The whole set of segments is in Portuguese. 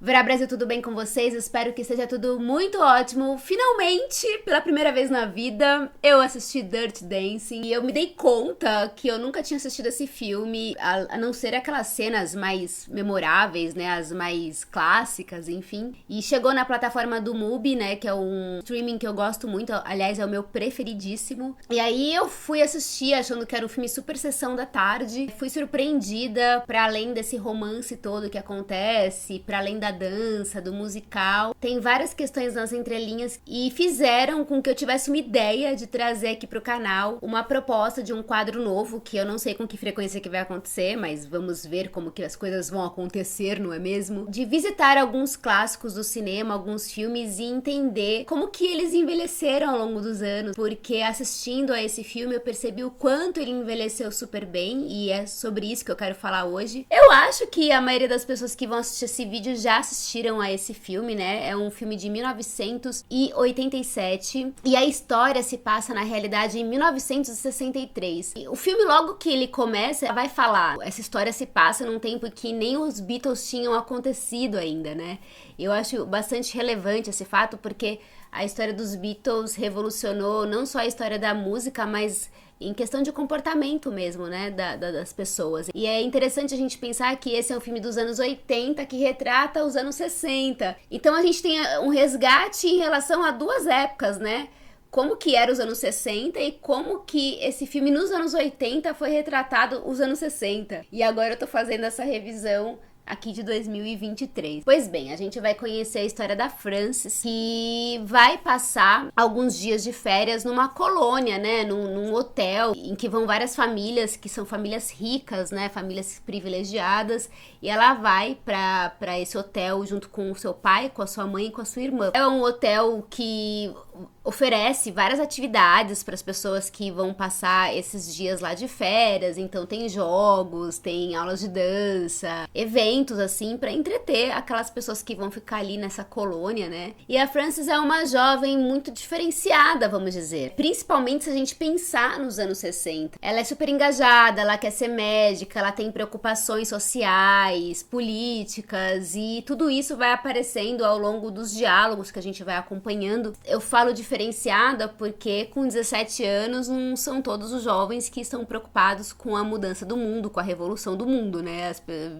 Verá Brasil, tudo bem com vocês? Espero que esteja tudo muito ótimo. Finalmente, pela primeira vez na vida, eu assisti Dirty Dancing e eu me dei conta que eu nunca tinha assistido esse filme, a não ser aquelas cenas mais memoráveis, né, as mais clássicas, enfim. E chegou na plataforma do Mubi, né, que é um streaming que eu gosto muito, aliás, é o meu preferidíssimo. E aí eu fui assistir achando que era um filme super sessão da tarde. Fui surpreendida, para além desse romance todo que acontece, para além da dança, do musical. Tem várias questões nas entrelinhas e fizeram com que eu tivesse uma ideia de trazer aqui pro canal uma proposta de um quadro novo, que eu não sei com que frequência que vai acontecer, mas vamos ver como que as coisas vão acontecer, não é mesmo? De visitar alguns clássicos do cinema, alguns filmes e entender como que eles envelheceram ao longo dos anos, porque assistindo a esse filme eu percebi o quanto ele envelheceu super bem e é sobre isso que eu quero falar hoje. Eu acho que a maioria das pessoas que vão assistir esse vídeo já assistiram a esse filme, né? É um filme de 1987 e a história se passa na realidade em 1963. E o filme, logo que ele começa, vai falar, essa história se passa num tempo que nem os Beatles tinham acontecido ainda, né? Eu acho bastante relevante esse fato porque a história dos Beatles revolucionou não só a história da música, mas em questão de comportamento mesmo, né, das pessoas. E é interessante a gente pensar que esse é um filme dos anos 80 que retrata os anos 60. Então a gente tem um resgate em relação a duas épocas, né? Como que era os anos 60 e como que esse filme nos anos 80 foi retratado os anos 60. E agora eu tô fazendo essa revisão aqui de 2023. Pois bem, a gente vai conhecer a história da Frances, que vai passar alguns dias de férias numa colônia, né, num hotel, em que vão várias famílias, que são famílias ricas, né, famílias privilegiadas, e ela vai pra esse hotel junto com o seu pai, com a sua mãe e com a sua irmã. É um hotel que oferece várias atividades para as pessoas que vão passar esses dias lá de férias, então tem jogos, tem aulas de dança, eventos assim para entreter aquelas pessoas que vão ficar ali nessa colônia, né? E a Frances é uma jovem muito diferenciada, vamos dizer, principalmente se a gente pensar nos anos 60. Ela é super engajada, ela quer ser médica, ela tem preocupações sociais, políticas e tudo isso vai aparecendo ao longo dos diálogos que a gente vai acompanhando. Eu falo diferenciada porque com 17 anos não são todos os jovens que estão preocupados com a mudança do mundo, com a revolução do mundo, né?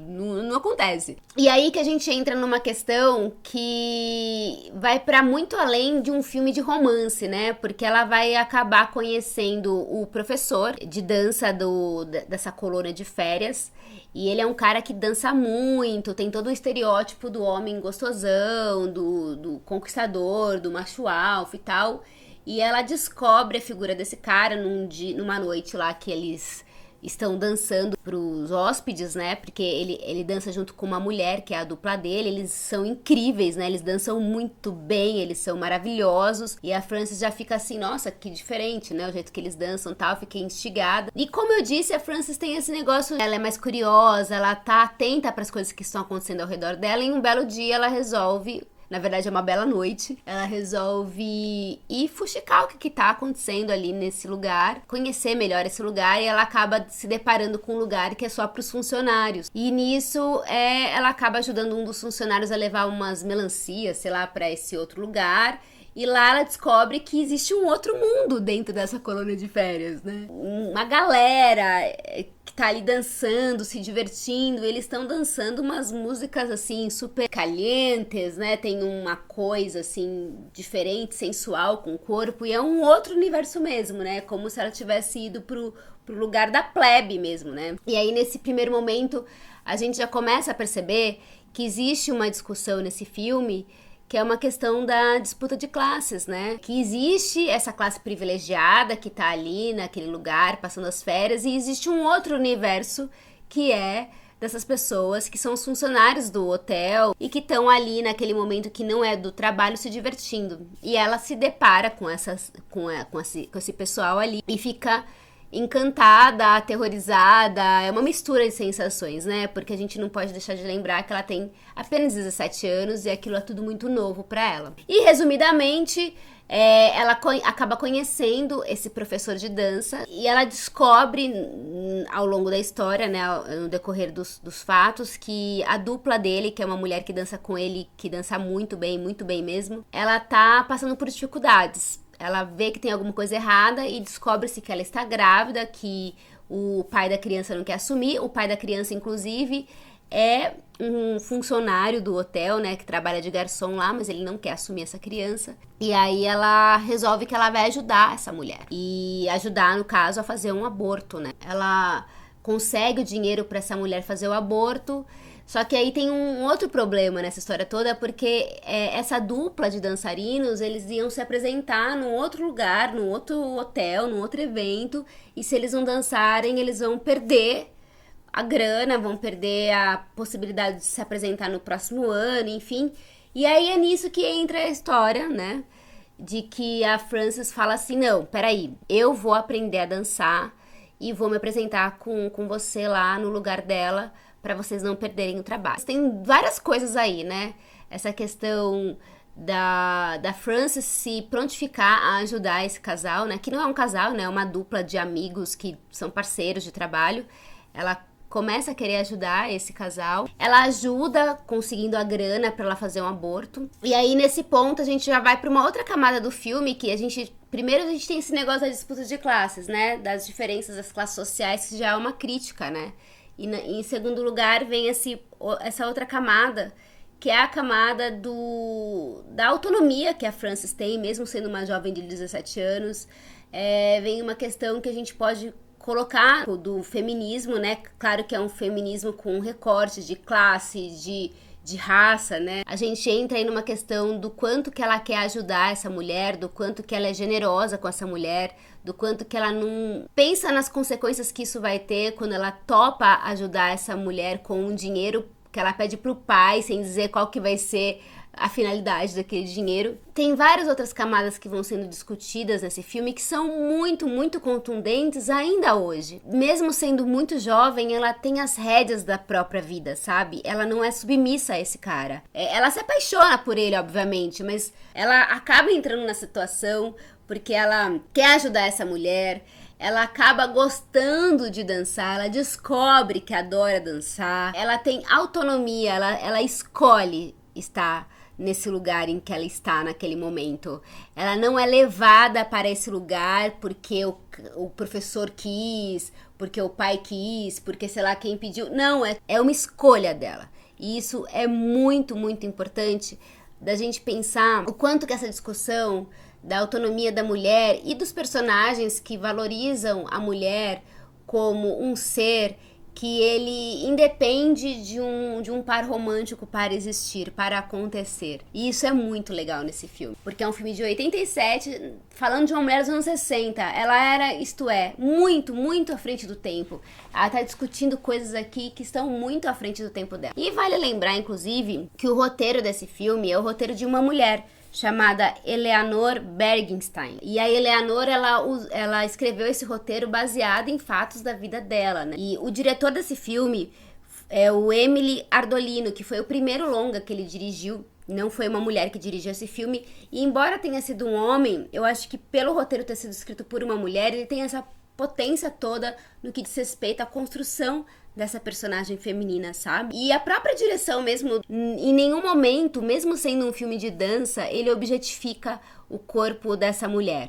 Não acontece. E aí que a gente entra numa questão que vai pra muito além de um filme de romance, né? Porque ela vai acabar conhecendo o professor de dança dessa colônia de férias. E ele é um cara que dança muito, tem todo o estereótipo do homem gostosão, do conquistador, do macho alfa e tal. E ela descobre a figura desse cara numa noite lá que eles estão dançando pros hóspedes, né? Porque ele dança junto com uma mulher, que é a dupla dele. Eles são incríveis, né? Eles dançam muito bem, eles são maravilhosos. E a Frances já fica assim, nossa, que diferente, né? O jeito que eles dançam e tal, fiquei instigada. E como eu disse, a Frances tem esse negócio, ela é mais curiosa, ela tá atenta para as coisas que estão acontecendo ao redor dela. E um belo dia ela resolve... Na verdade, é uma bela noite. Ela resolve ir fuxicar o que tá acontecendo ali nesse lugar, conhecer melhor esse lugar, e ela acaba se deparando com um lugar que é só pros funcionários. E nisso, ela acaba ajudando um dos funcionários a levar umas melancias, sei lá, pra esse outro lugar. E lá ela descobre que existe um outro mundo dentro dessa colônia de férias, né? Uma galera que tá ali dançando, se divertindo. Eles estão dançando umas músicas, assim, super calientes, né? Tem uma coisa, assim, diferente, sensual com o corpo. E é um outro universo mesmo, né? Como se ela tivesse ido pro lugar da plebe mesmo, né? E aí, nesse primeiro momento, a gente já começa a perceber que existe uma discussão nesse filme, que é uma questão da disputa de classes, né? Que existe essa classe privilegiada que tá ali naquele lugar, passando as férias, e existe um outro universo que é dessas pessoas que são os funcionários do hotel e que estão ali naquele momento que não é do trabalho se divertindo. E ela se depara com esse pessoal ali e fica encantada, aterrorizada, é uma mistura de sensações, né? Porque a gente não pode deixar de lembrar que ela tem apenas 17 anos e aquilo é tudo muito novo pra ela. E resumidamente, ela acaba conhecendo esse professor de dança e ela descobre ao longo da história, né, no decorrer dos fatos, que a dupla dele, que é uma mulher que dança com ele, que dança muito bem mesmo, ela tá passando por dificuldades. Ela vê que tem alguma coisa errada e descobre-se que ela está grávida, que o pai da criança não quer assumir. O pai da criança, inclusive, é um funcionário do hotel, né, que trabalha de garçom lá, mas ele não quer assumir essa criança. E aí ela resolve que ela vai ajudar essa mulher. E ajudar, no caso, a fazer um aborto, né? Ela consegue o dinheiro para essa mulher fazer o aborto. Só que aí tem um outro problema nessa história toda, porque essa dupla de dançarinos, eles iam se apresentar num outro lugar, num outro hotel, num outro evento, e se eles não dançarem, eles vão perder a grana, vão perder a possibilidade de se apresentar no próximo ano, enfim. E aí é nisso que entra a história, né? De que a Frances fala assim, não, peraí, eu vou aprender a dançar e vou me apresentar com você lá no lugar dela, para vocês não perderem o trabalho. Tem várias coisas aí, né? Essa questão da Frances se prontificar a ajudar esse casal, né? Que não é um casal, né? É uma dupla de amigos que são parceiros de trabalho. Ela começa a querer ajudar esse casal. Ela ajuda conseguindo a grana para ela fazer um aborto. E aí, nesse ponto, a gente já vai para uma outra camada do filme, que primeiro a gente tem esse negócio da disputa de classes, né? Das diferenças das classes sociais, que já é uma crítica, né? E em segundo lugar vem essa outra camada, que é a camada da autonomia que a Frances tem, mesmo sendo uma jovem de 17 anos. Vem uma questão que a gente pode colocar do feminismo, né? Claro que é um feminismo com recorte de classe, de raça, né? A gente entra aí numa questão do quanto que ela quer ajudar essa mulher, do quanto que ela é generosa com essa mulher, do quanto que ela não pensa nas consequências que isso vai ter quando ela topa ajudar essa mulher com um dinheiro que ela pede pro pai, sem dizer qual que vai ser a finalidade daquele dinheiro. Tem várias outras camadas que vão sendo discutidas nesse filme que são muito, muito contundentes ainda hoje. Mesmo sendo muito jovem, ela tem as rédeas da própria vida, sabe? Ela não é submissa a esse cara. Ela se apaixona por ele, obviamente, mas ela acaba entrando na situação porque ela quer ajudar essa mulher. Ela acaba gostando de dançar, ela descobre que adora dançar. Ela tem autonomia, ela escolhe estar nesse lugar em que ela está naquele momento. Ela não é levada para esse lugar porque o professor quis, porque o pai quis, porque sei lá quem pediu. Não, é uma escolha dela. E isso é muito, muito importante da gente pensar o quanto que essa discussão da autonomia da mulher e dos personagens que valorizam a mulher como um ser que ele independe de um par romântico para existir, para acontecer. E isso é muito legal nesse filme, porque é um filme de 87, falando de uma mulher dos anos 60. Ela era, isto é, muito, muito à frente do tempo. Ela tá discutindo coisas aqui que estão muito à frente do tempo dela. E vale lembrar, inclusive, que o roteiro desse filme é o roteiro de uma mulher chamada Eleanor Bergenstein. E a Eleanor, ela escreveu esse roteiro baseado em fatos da vida dela, né? E o diretor desse filme é o Emily Ardolino, que foi o primeiro longa que ele dirigiu. Não foi uma mulher que dirigiu esse filme. E embora tenha sido um homem, eu acho que pelo roteiro ter sido escrito por uma mulher, ele tem essa potência toda no que diz respeito à construção dessa personagem feminina, sabe? E a própria direção mesmo, em nenhum momento, mesmo sendo um filme de dança, ele objetifica o corpo dessa mulher.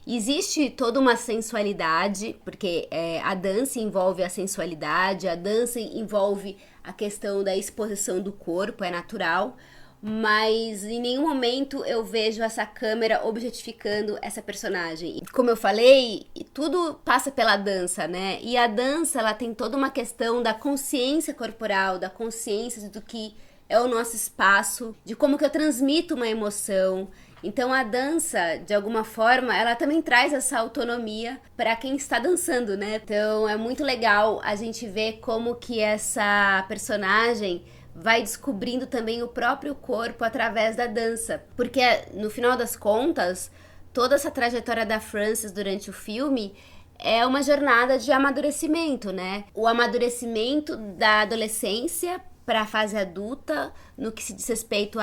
Existe toda uma sensualidade, porque a dança envolve a sensualidade, a dança envolve a questão da exposição do corpo, é natural, mas em nenhum momento eu vejo essa câmera objetificando essa personagem. Como eu falei, tudo passa pela dança, né? E a dança, ela tem toda uma questão da consciência corporal, da consciência do que é o nosso espaço, de como que eu transmito uma emoção. Então a dança, de alguma forma, ela também traz essa autonomia para quem está dançando, né? Então é muito legal a gente ver como que essa personagem vai descobrindo também o próprio corpo através da dança. Porque, no final das contas, toda essa trajetória da Frances durante o filme é uma jornada de amadurecimento, né? O amadurecimento da adolescência para a fase adulta, no que se diz respeito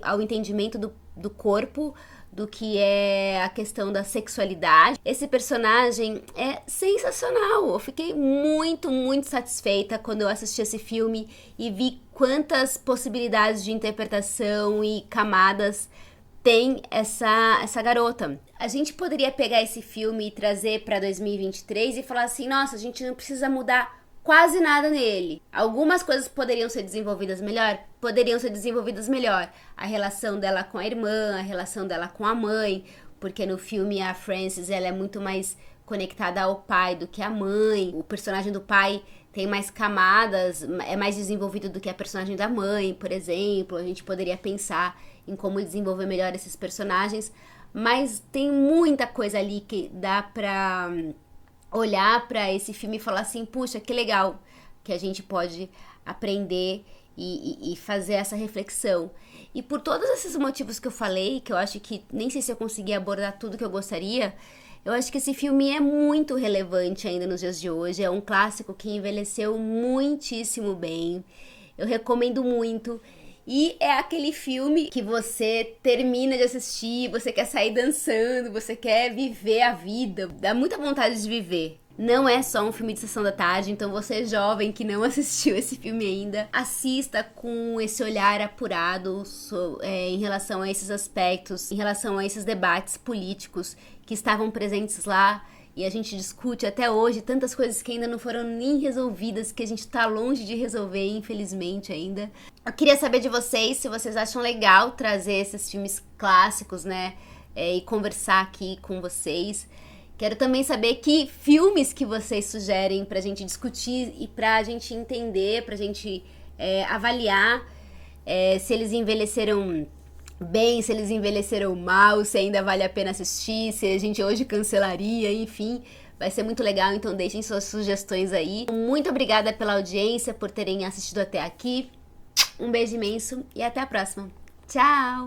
ao entendimento do corpo, do que é a questão da sexualidade. Esse personagem é sensacional. Eu fiquei muito, muito satisfeita quando eu assisti esse filme e vi quantas possibilidades de interpretação e camadas tem essa garota. A gente poderia pegar esse filme e trazer para 2023 e falar assim, nossa, a gente não precisa mudar quase nada nele. Algumas coisas poderiam ser desenvolvidas melhor? Poderiam ser desenvolvidas melhor. A relação dela com a irmã, a relação dela com a mãe, porque no filme a Frances, ela é muito mais conectada ao pai do que à mãe. O personagem do pai tem mais camadas, é mais desenvolvido do que a personagem da mãe, por exemplo. A gente poderia pensar em como desenvolver melhor esses personagens, mas tem muita coisa ali que dá pra olhar pra esse filme e falar assim, puxa, que legal que a gente pode aprender e fazer essa reflexão. E por todos esses motivos que eu falei, que eu acho que nem sei se eu consegui abordar tudo que eu gostaria, eu acho que esse filme é muito relevante ainda nos dias de hoje. É um clássico que envelheceu muitíssimo bem. Eu recomendo muito. E é aquele filme que você termina de assistir, você quer sair dançando, você quer viver a vida. Dá muita vontade de viver. Não é só um filme de sessão da tarde, então você jovem que não assistiu esse filme ainda, assista com esse olhar apurado em relação a esses aspectos, em relação a esses debates políticos que estavam presentes lá. E a gente discute até hoje tantas coisas que ainda não foram nem resolvidas, que a gente tá longe de resolver, infelizmente, ainda. Eu queria saber de vocês se vocês acham legal trazer esses filmes clássicos, né? E conversar aqui com vocês. Quero também saber que filmes que vocês sugerem pra gente discutir e pra gente entender, pra gente avaliar se eles envelheceram bem, se eles envelheceram mal, se ainda vale a pena assistir, se a gente hoje cancelaria, enfim, vai ser muito legal, então deixem suas sugestões aí. Muito obrigada pela audiência, por terem assistido até aqui, um beijo imenso e até a próxima. Tchau!